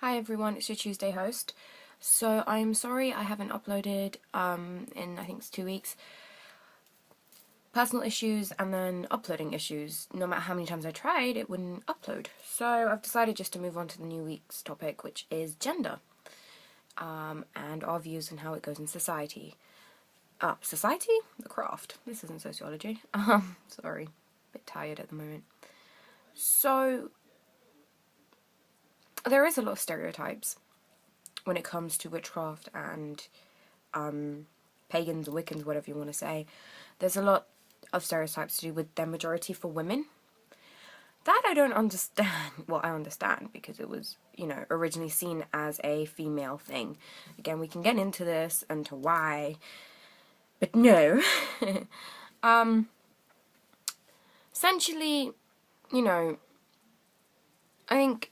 Hi everyone, it's your Tuesday host. So I'm sorry I haven't uploaded in I think it's 2 weeks. Personal issues and then uploading issues. No matter how many times I tried, it wouldn't upload. So I've decided just to move on to the new week's topic, which is gender. And our views on how it goes in society. Society? The craft. This isn't sociology. Sorry. A bit tired at the moment. So there is a lot of stereotypes when it comes to witchcraft and pagans or Wiccans, whatever you want to say. There's a lot of stereotypes to do with their majority for women. That I don't understand. Well, I understand because it was, originally seen as a female thing. Again, we can get into this and to why, but no. Essentially, I think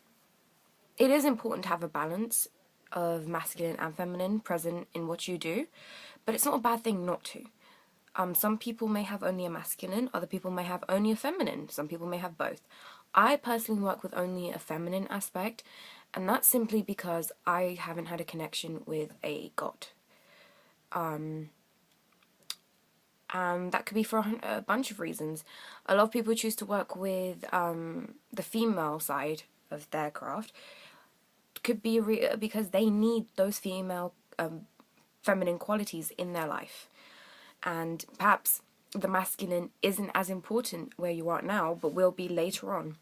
it is important to have a balance of masculine and feminine present in what you do, but it's not a bad thing not to. Some people may have only a masculine, other people may have only a feminine, some people may have both. I personally work with only a feminine aspect, and that's simply because I haven't had a connection with a god. And that could be for a bunch of reasons. A lot of people choose to work with the female side of their craft. Could be because they need those female feminine qualities in their life, and perhaps the masculine isn't as important where you are now, but will be later on.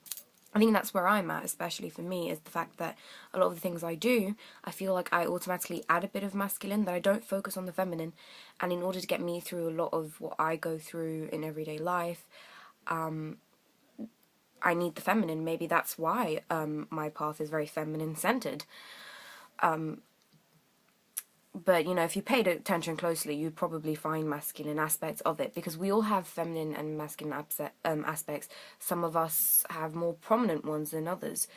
I think that's where I'm at, especially for me, is the fact that a lot of the things I do, I feel like I automatically add a bit of masculine, that I don't focus on the feminine, and in order to get me through a lot of what I go through in everyday life, I need the feminine. Maybe that's why my path is very feminine centered. But, if you paid attention closely, you'd probably find masculine aspects of it, because we all have feminine and masculine aspects. Some of us have more prominent ones than others.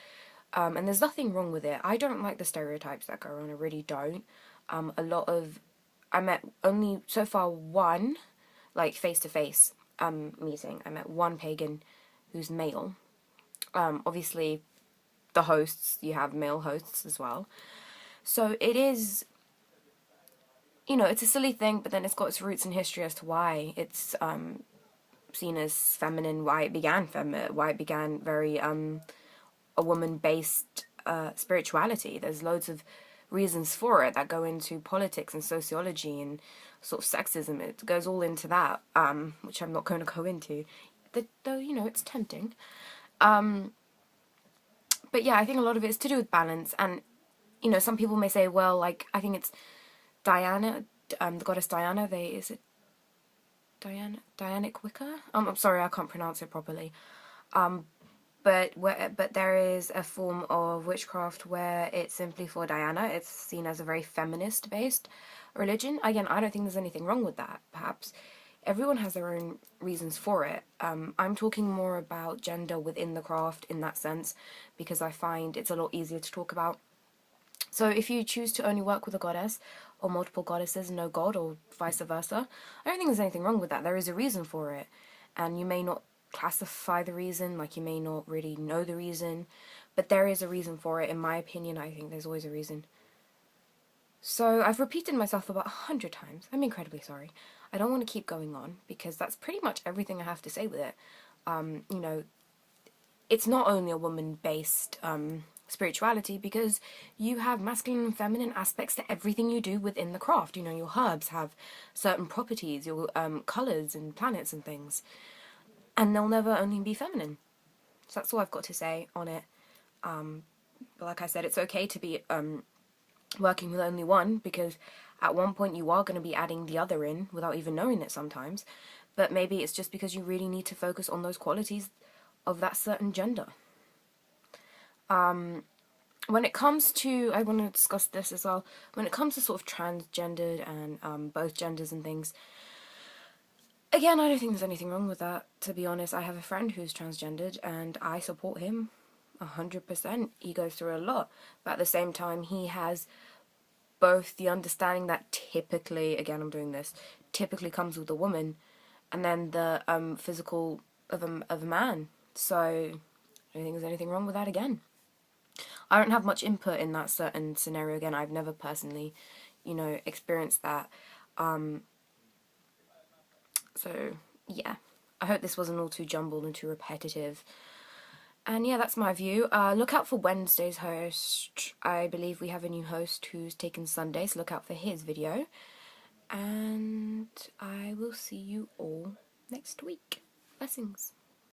And there's nothing wrong with it. I don't like the stereotypes that go on, I really don't. I met only, so far, one, face-to-face meeting. I met one pagan who's male. Obviously, the hosts, you have male hosts as well. So it is, it's a silly thing, but then it's got its roots in history as to why it's seen as feminine, why it began very a woman-based spirituality. There's loads of reasons for it that go into politics and sociology and sort of sexism. It goes all into that, which I'm not going to go into, though, it's tempting. But yeah, I think a lot of it is to do with balance, and, some people may say, well, I think it's Diana, the goddess Diana, is it Dianic Wicca? I'm sorry, I can't pronounce it properly. But there is a form of witchcraft where it's simply for Diana. It's seen as a very feminist-based religion. Again, I don't think there's anything wrong with that, perhaps. Everyone has their own reasons for it. I'm talking more about gender within the craft in that sense, because I find it's a lot easier to talk about. So if you choose to only work with a goddess, or multiple goddesses and no god, or vice versa, I don't think there's anything wrong with that. There is a reason for it, and you may not classify the reason, you may not really know the reason, but there is a reason for it. In my opinion, I think there's always a reason. So I've repeated myself about 100 times. I'm incredibly sorry. I don't want to keep going on, because that's pretty much everything I have to say with it. It's not only a woman-based spirituality, because you have masculine and feminine aspects to everything you do within the craft. Your herbs have certain properties, your colours and planets and things, and they'll never only be feminine. So that's all I've got to say on it. But like I said, it's okay to be working with only one, because at one point you are going to be adding the other in without even knowing it sometimes. But maybe it's just because you really need to focus on those qualities of that certain gender. When it comes to, I want to discuss this as well, when it comes to sort of transgendered and both genders and things, again, I don't think there's anything wrong with that, to be honest. I have a friend who's transgendered, and I support him 100%. He goes through a lot, but at the same time, he has both the understanding that typically, again, I'm doing this, typically comes with a woman, and then the physical of a man. So I don't think there's anything wrong with that again. I don't have much input in that certain scenario. Again, I've never personally, you know, experienced that. So yeah, I hope this wasn't all too jumbled and too repetitive. And yeah, that's my view. Look out for Wednesday's host. I believe we have a new host who's taken Sunday, so look out for his video. And I will see you all next week. Blessings.